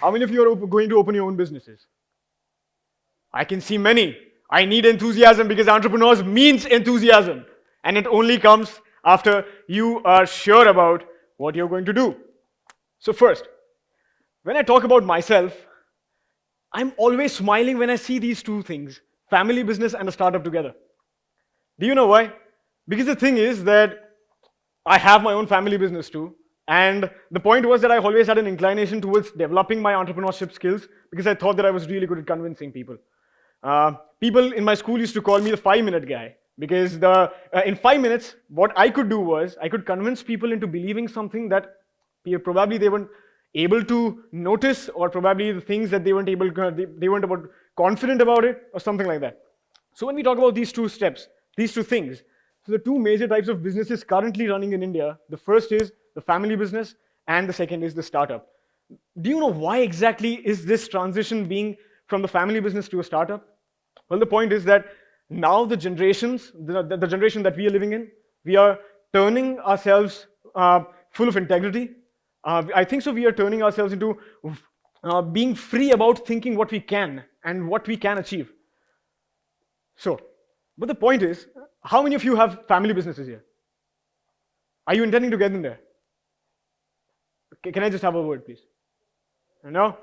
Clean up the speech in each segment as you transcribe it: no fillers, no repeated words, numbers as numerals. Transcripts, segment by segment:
How many of you are going to open your own businesses? I can see many. I need enthusiasm because entrepreneurs means enthusiasm. And it only comes after you are sure about what you're going to do. So first, when I talk about myself, I'm always smiling when I see these two things, family business and a startup together. Do you know why? Because the thing is that I have my own family business too. And the point was that I always had an inclination towards developing my entrepreneurship skills because I thought that I was really good at convincing people. People in my school used to call me the 5-minute guy because in 5 minutes, what I could do was I could convince people into believing something that probably they weren't able to notice, or probably the things that they weren't able to, they weren't about confident about it, or something like that. So when we talk about these two steps, these two things, so the two major types of businesses currently running in India, the first is the family business and the second is the startup. Do you know why exactly is this transition being from the family business to a startup? Well, the point is that now the generations, the generation that we are living in, we are turning ourselves full of integrity. I think so we are turning ourselves into being free about thinking what we can and what we can achieve. So, but the point is, how many of you have family businesses here? Are you intending to get in there? Can I just have a word, please? No?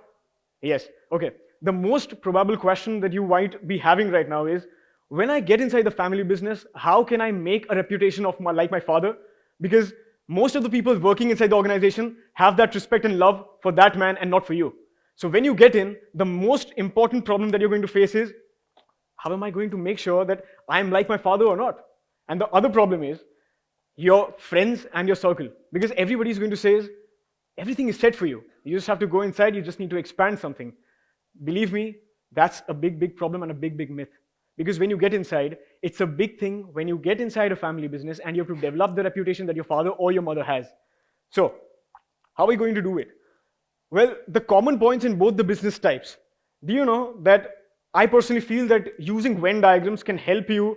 Yes. Okay. The most probable question that you might be having right now is, when I get inside the family business, how can I make a reputation of like my father? Because most of the people working inside the organization have that respect and love for that man and not for you. So when you get in, the most important problem that you're going to face is, how am I going to make sure that I'm like my father or not? And the other problem is your friends and your circle. Because everybody is going to say, everything is set for you. You just have to go inside, you just need to expand something. Believe me, that's a big, big problem and a big, big myth. Because when you get inside, it's a big thing when you get inside a family business and you have to develop the reputation that your father or your mother has. So, how are we going to do it? Well, the common points in both the business types. Do you know that I personally feel that using Venn diagrams can help you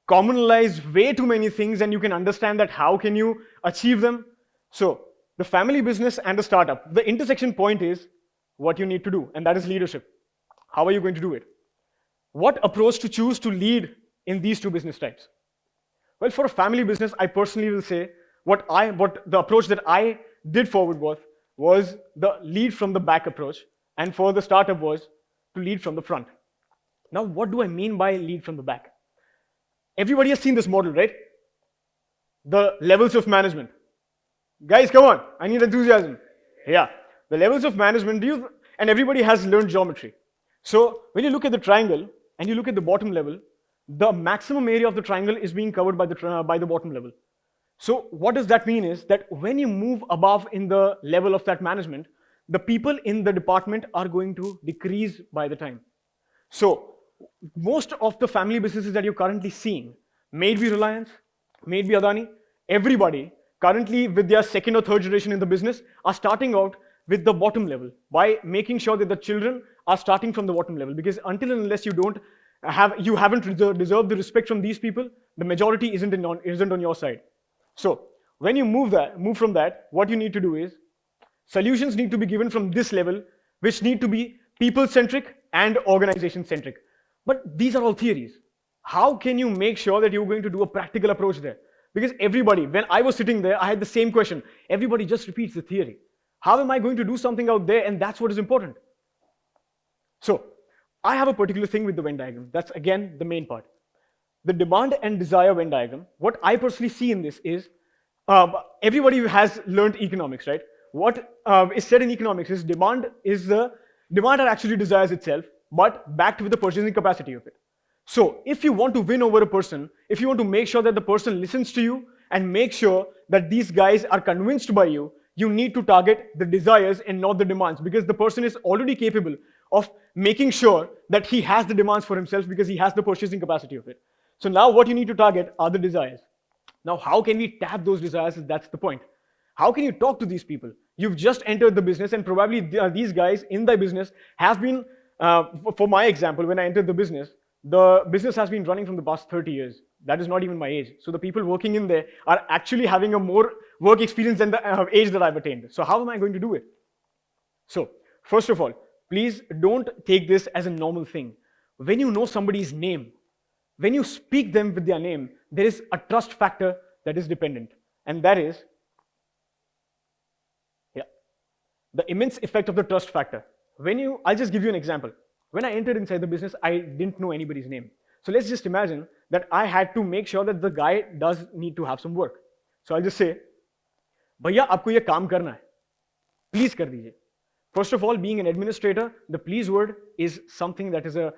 commonalize way too many things and you can understand that how can you achieve them? So, the family business and the startup, the intersection point is what you need to do, and that is leadership. How are you going to do it? What approach to choose to lead in these two business types? Well, for a family business, I personally will say what the approach that I did forward was the lead from the back approach, and for the startup was to lead from the front. Now, what do I mean by lead from the back? Everybody has seen this model, right? The levels of management. Guys, come on, I need enthusiasm. Yeah, the levels of management, and everybody has learned geometry. So when you look at the triangle and you look at the bottom level, the maximum area of the triangle is being covered by the bottom level. So what does that mean is that when you move above in the level of that management, the people in the department are going to decrease by the time. So most of the family businesses that you're currently seeing, may it be Reliance, may it be Adani, everybody currently with their second or third generation in the business are starting out with the bottom level by making sure that the children are starting from the bottom level, because until and unless you haven't deserved the respect from these people, the majority isn't on your side. So when you move from that, what you need to do is solutions need to be given from this level, which need to be people-centric and organization-centric. But these are all theories. How can you make sure that you're going to do a practical approach there? Because everybody, when I was sitting there, I had the same question. Everybody just repeats the theory. How am I going to do something out there? And that's what is important. So, I have a particular thing with the Venn diagram. That's again the main part. The demand and desire Venn diagram, what I personally see in this is, everybody has learned economics, right? What is said in economics is demand that actually desires itself, but backed with the purchasing capacity of it. So, if you want to win over a person, if you want to make sure that the person listens to you and make sure that these guys are convinced by you, you need to target the desires and not the demands, because the person is already capable of making sure that he has the demands for himself because he has the purchasing capacity of it. So now what you need to target are the desires. Now, how can we tap those desires? That's the point. How can you talk to these people? You've just entered the business and probably these guys in the business have been, for my example, when I entered the business has been running from the past 30 years. That is not even my age. So the people working in there are actually having a more work experience than the age that I've attained. So how am I going to do it? So First of all, please don't take this as a normal thing. When you know somebody's name, when you speak them with their name, there is a trust factor that is dependent. And that is, yeah, the immense effect of the trust factor. I'll just give you an example. When I entered inside the business, I didn't know anybody's name. So let's just imagine that I had to make sure that the guy does need to have some work. So I'll just say, भैया आपको ये काम करना है, please कर दीजिए. First of all, being an administrator, the please word is something that is a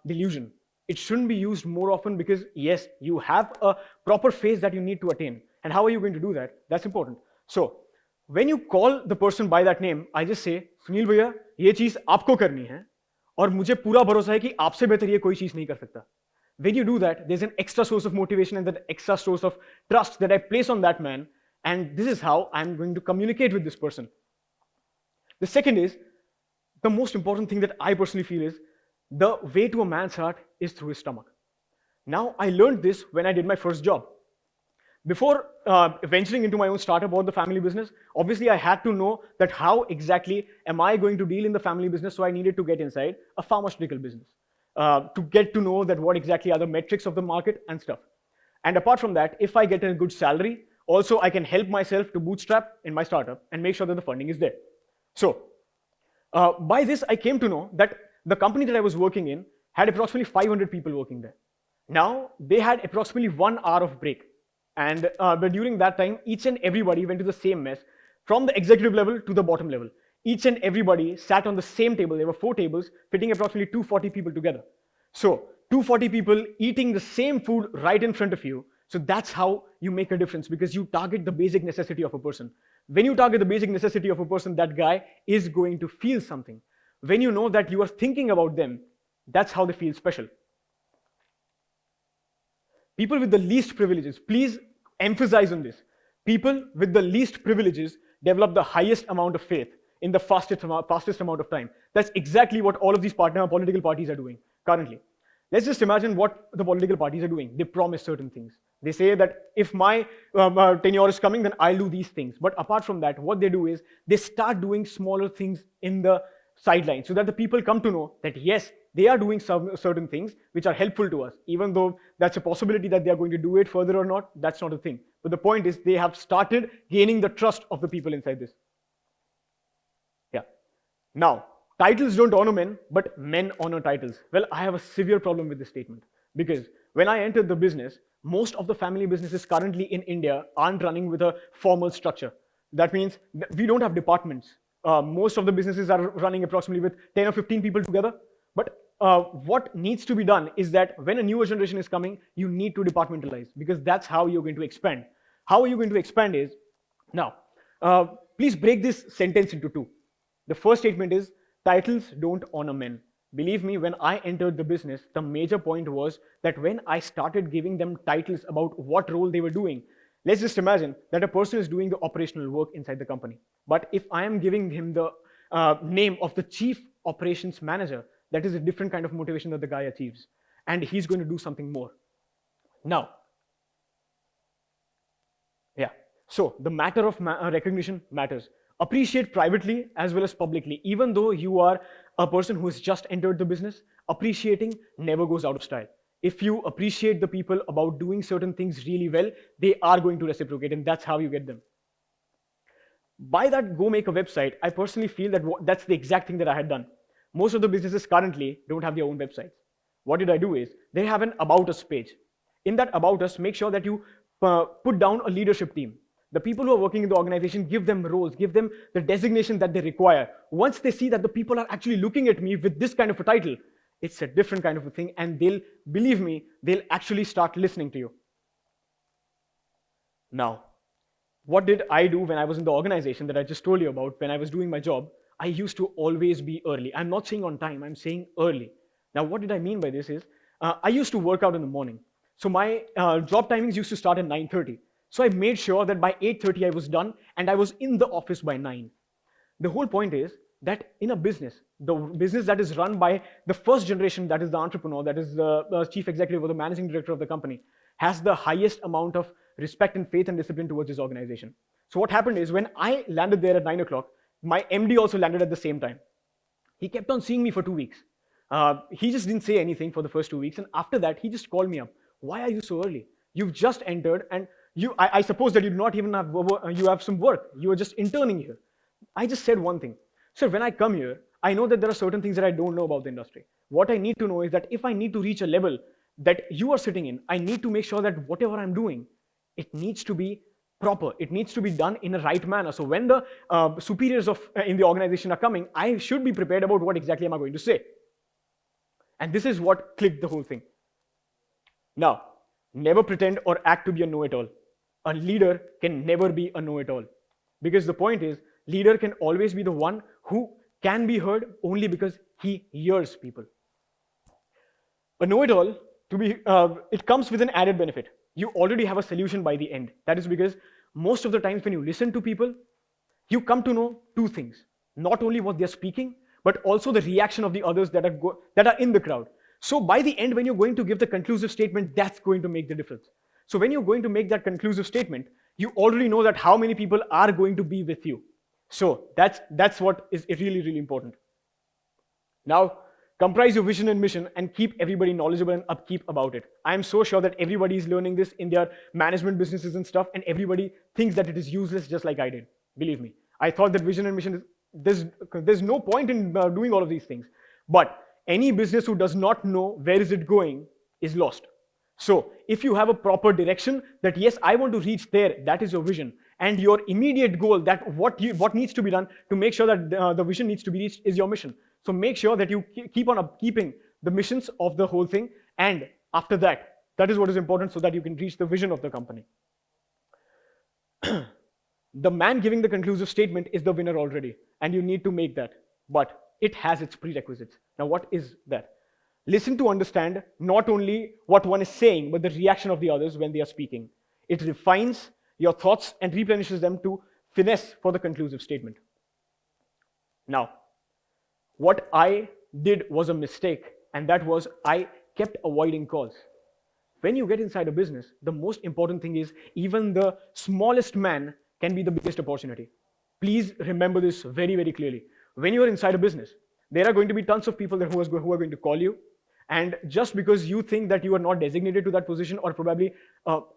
delusion. It shouldn't be used more often because yes, you have a proper phase that you need to attain. And how are you going to do that? That's important. So when you call the person by that name, I just say, Sunil भैया ये चीज आपको करनी है और मुझे पूरा भरोसा है कि आपसे बेहतर ये कोई चीज नहीं कर सकता. When you do that, there's an extra source of motivation and that extra source of trust that I place on that man, and this is how I'm going to communicate with this person. The second is, the most important thing that I personally feel is, the way to a man's heart is through his stomach. Now, I learned this when I did my first job. Before venturing into my own startup or the family business, obviously I had to know that how exactly am I going to deal in the family business, so I needed to get inside a pharmaceutical business to get to know that what exactly are the metrics of the market and stuff. And apart from that, if I get a good salary, also I can help myself to bootstrap in my startup and make sure that the funding is there. So by this, I came to know that the company that I was working in had approximately 500 people working there. Now, they had approximately 1 hour of break. And but during that time, each and everybody went to the same mess, from the executive level to the bottom level. Each and everybody sat on the same table. There were 4 tables, fitting approximately 240 people together. So 240 people eating the same food right in front of you. So that's how you make a difference, because you target the basic necessity of a person. When you target the basic necessity of a person, that guy is going to feel something. When you know that you are thinking about them, that's how they feel special. People with the least privileges, please emphasize on this. People with the least privileges develop the highest amount of faith in the fastest amount of time. That's exactly what all of these political parties are doing currently. Let's just imagine what the political parties are doing. They promise certain things. They say that if my tenure is coming, then I'll do these things. But apart from that, what they do is they start doing smaller things in the sidelines so that the people come to know that yes, they are doing some certain things which are helpful to us. Even though that's a possibility that they are going to do it further or not, that's not a thing. But the point is they have started gaining the trust of the people inside this. Yeah. Now, titles don't honor men, but men honor titles. Well, I have a severe problem with this statement, because when I entered the business, most of the family businesses currently in India aren't running with a formal structure. That means we don't have departments. Most of the businesses are running approximately with 10 or 15 people together. But what needs to be done is that when a newer generation is coming, you need to departmentalize, because that's how you're going to expand. How are you going to expand is, now, please break this sentence into 2. The first statement is, titles don't honor men. Believe me, when I entered the business, the major point was that when I started giving them titles about what role they were doing, let's just imagine that a person is doing the operational work inside the company. But if I am giving him the name of the chief operations manager, that is a different kind of motivation that the guy achieves. And he's going to do something more. Now, yeah. So the matter of recognition matters. Appreciate privately as well as publicly. Even though you are a person who has just entered the business, appreciating never goes out of style. If you appreciate the people about doing certain things really well, they are going to reciprocate, and that's how you get them. By that, go make a website. I personally feel that that's the exact thing that I had done. Most of the businesses currently don't have their own websites. What did I do is, they have an About Us page. In that About Us, make sure that you put down a leadership team. The people who are working in the organization, give them roles, give them the designation that they require. Once they see that the people are actually looking at me with this kind of a title, it's a different kind of a thing, and they'll, believe me, they'll actually start listening to you. Now, what did I do when I was in the organization that I just told you about? When I was doing my job, I used to always be early. I'm not saying on time, I'm saying early. Now, what did I mean by this is, I used to work out in the morning. So my job timings used to start at 9:30. So I made sure that by 8:30 I was done, and I was in the office by 9. The whole point is that in a business, the business that is run by the first generation, that is the entrepreneur, that is the chief executive or the managing director of the company, has the highest amount of respect and faith and discipline towards his organization. So what happened is, when I landed there at 9 o'clock, My MD also landed at the same time. He kept on seeing me for 2 weeks. He just didn't say anything for the first 2 weeks, and after that, he just called me up. Why are you so early? You've just entered, and I suppose that you do not even have you have some work. You are just interning here. I just said one thing. Sir, when I come here, I know that there are certain things that I don't know about the industry. What I need to know is that if I need to reach a level that you are sitting in, I need to make sure that whatever I'm doing, it needs to be proper. It needs to be done in a right manner. So when the superiors in the organization are coming, I should be prepared about what exactly am I going to say. And this is what clicked the whole thing. Now, never pretend or act to be a know-it-all. A leader can never be a know-it-all. Because the point is, leader can always be the one who can be heard only because he hears people. A know-it-all, it comes with an added benefit. You already have a solution by the end. That is because most of the times when you listen to people, you come to know two things. Not only what they're speaking, but also the reaction of the others that are in the crowd. So by the end, when you're going to give the conclusive statement, that's going to make the difference. So when you're going to make that conclusive statement, you already know that how many people are going to be with you. So that's what is really, really important. Now, comprise your vision and mission and keep everybody knowledgeable and upkeep about it. I am so sure that everybody is learning this in their management businesses and stuff, and everybody thinks that it is useless just like I did. Believe me. I thought that vision and mission, there's no point in doing all of these things. But any business who does not know where is it going is lost. So if you have a proper direction that yes, I want to reach there, that is your vision. And your immediate goal, that what needs to be done to make sure that the vision needs to be reached is your mission. So make sure that you keep on upkeeping the missions of the whole thing. And after that, that is what is important so that you can reach the vision of the company. The man giving the conclusive statement is the winner already, and you need to make that. But it has its prerequisites. Now, what is that? Listen to understand not only what one is saying, but the reaction of the others when they are speaking. It refines your thoughts and replenishes them to finesse for the conclusive statement. Now, what I did was a mistake, and that was I kept avoiding calls. When you get inside a business, the most important thing is even the smallest man can be the biggest opportunity. Please remember this very, very clearly. When you are inside a business, there are going to be tons of people who are going to call you. And just because you think that you are not designated to that position, or probably,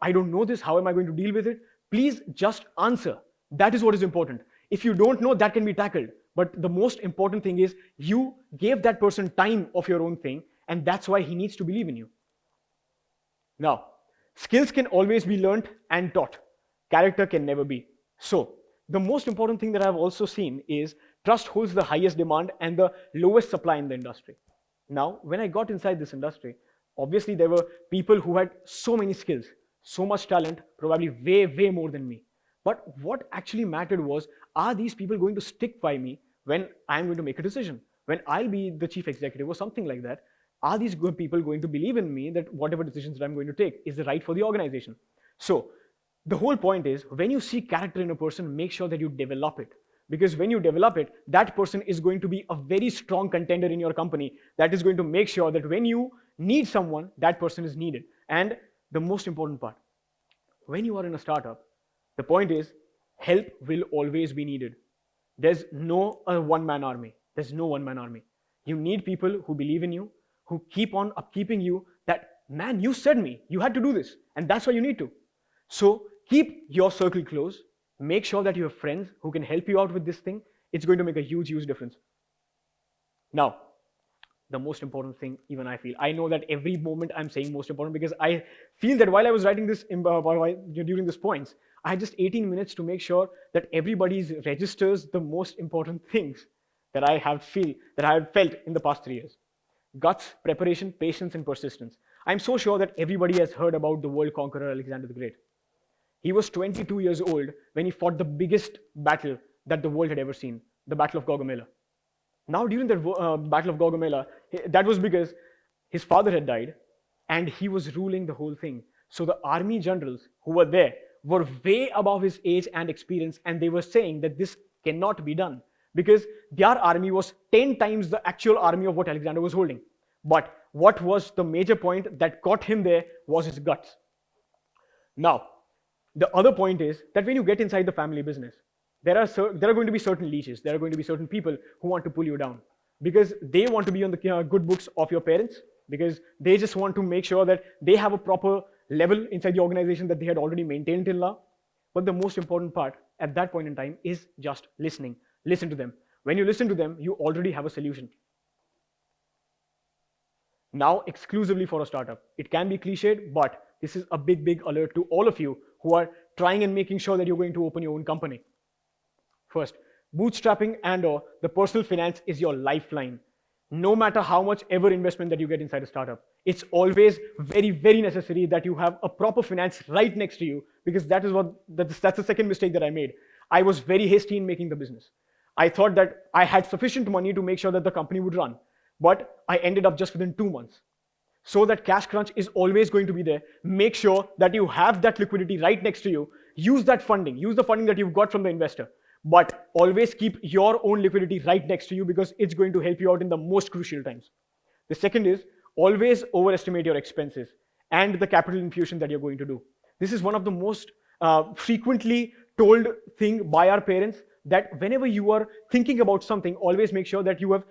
I don't know this, how am I going to deal with it? Please just answer. That is what is important. If you don't know, that can be tackled. But the most important thing is you gave that person time of your own thing, and that's why he needs to believe in you. Now, skills can always be learned and taught. Character can never be. So, the most important thing that I've also seen is trust holds the highest demand and the lowest supply in the industry. Now, when I got inside this industry, obviously there were people who had so many skills, so much talent, probably way, way more than me. But what actually mattered was, are these people going to stick by me when I'm going to make a decision? When I'll be the chief executive or something like that, are these good people going to believe in me that whatever decisions that I'm going to take is the right for the organization? So, the whole point is, when you see character in a person, make sure that you develop it. Because when you develop it, that person is going to be a very strong contender in your company that is going to make sure that when you need someone, that person is needed. And the most important part, when you are in a startup, the point is, help will always be needed. There's no one-man army. There's no one-man army. You need people who believe in you, who keep on upkeeping you, that, man, you said me, you had to do this, and that's why you need to. So keep your circle close. Make sure that you have friends who can help you out with this thing. It's going to make a huge, huge difference. Now, the most important thing, even I feel, I know that every moment I'm saying most important because I feel that while I was writing this during these points, I had just 18 minutes to make sure that everybody registers the most important things that I have felt in the past 3 years. Guts, preparation, patience, and persistence. I'm so sure that everybody has heard about the world conqueror Alexander the Great. He was 22 years old when he fought the biggest battle that the world had ever seen, the Battle of Gaugamela. Now, during the Battle of Gaugamela, that was because his father had died and he was ruling the whole thing. So the army generals who were there were way above his age and experience, and they were saying that this cannot be done because their army was 10 times the actual army of what Alexander was holding. But what was the major point that got him there was his guts. Now, the other point is that when you get inside the family business, there are going to be certain leeches. There are going to be certain people who want to pull you down because they want to be on the good books of your parents, because they just want to make sure that they have a proper level inside the organization that they had already maintained till now. But the most important part at that point in time is just listening. Listen to them. When you listen to them, you already have a solution. Now, exclusively for a startup. It can be cliched, but this is a big, big alert to all of you who are trying and making sure that you're going to open your own company. First, bootstrapping and/or the personal finance is your lifeline. No matter how much ever investment that you get inside a startup, it's always very, very necessary that you have a proper finance right next to you, because that's the second mistake that I made. I was very hasty in making the business. I thought that I had sufficient money to make sure that the company would run, but I ended up just within 2 months. So that cash crunch is always going to be there. Make sure that you have that liquidity right next to you. Use that funding. Use the funding that you've got from the investor. But always keep your own liquidity right next to you, because it's going to help you out in the most crucial times. The second is always overestimate your expenses and the capital infusion that you're going to do. This is one of the most frequently told thing by our parents, that whenever you are thinking about something, always make sure that you have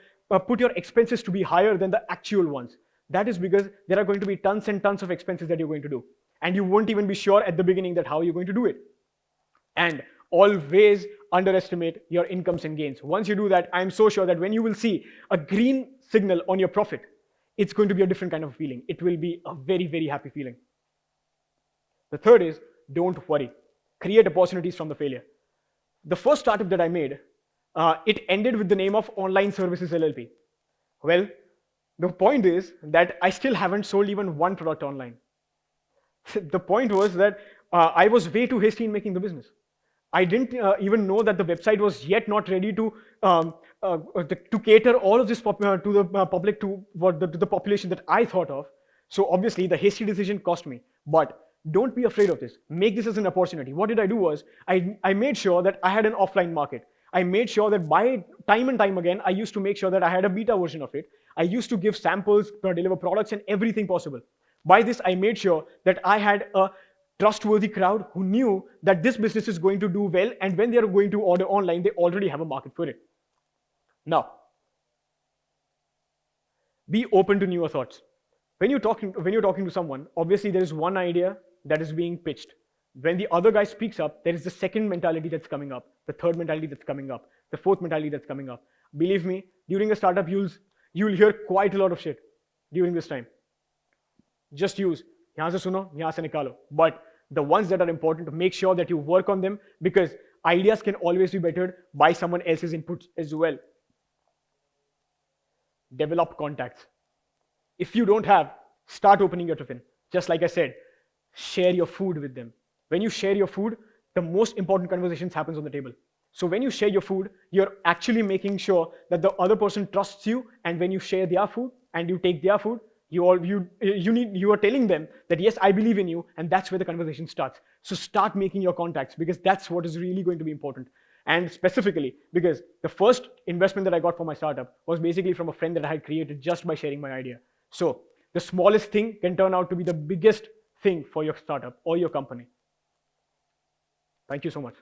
put your expenses to be higher than the actual ones. That is because there are going to be tons and tons of expenses that you're going to do, and you won't even be sure at the beginning that how you're going to do it. And always underestimate your incomes and gains. Once you do that, I'm so sure that when you will see a green signal on your profit, it's going to be a different kind of feeling. It will be a very, very happy feeling. The third is don't worry. Create opportunities from the failure. The first startup that I made, it ended with the name of Online Services LLP. Well, the point is that I still haven't sold even one product online. The point was that I was way too hasty in making the business. I didn't even know that the website was yet not ready to cater all of this to the public, to the population that I thought of. So obviously the hasty decision cost me. But don't be afraid of this. Make this as an opportunity. What did I do was, I made sure that I had an offline market. I made sure that by time and time again, I used to make sure that I had a beta version of it. I used to give samples, deliver products and everything possible. By this, I made sure that I had a trustworthy crowd who knew that this business is going to do well, and when they are going to order online, they already have a market for it. Now, be open to newer thoughts. When you're talking to someone, obviously there is one idea that is being pitched. When the other guy speaks up, there is the second mentality that's coming up, the third mentality that's coming up, the fourth mentality that's coming up. Believe me, during a startup, you'll hear quite a lot of shit during this time. Just use, yahan se suno, yahan se nikalo. But the ones that are important, make sure that you work on them, because ideas can always be bettered by someone else's inputs as well. Develop contacts. If you don't have, start opening your tiffin. Just like I said, share your food with them. When you share your food, the most important conversations happens on the table. So when you share your food, you're actually making sure that the other person trusts you, and when you share their food and you take their food, you are telling them that yes, I believe in you, and that's where the conversation starts. So start making your contacts, because that's what is really going to be important. And specifically, because the first investment that I got for my startup was basically from a friend that I had created just by sharing my idea. So the smallest thing can turn out to be the biggest thing for your startup or your company. Thank you so much.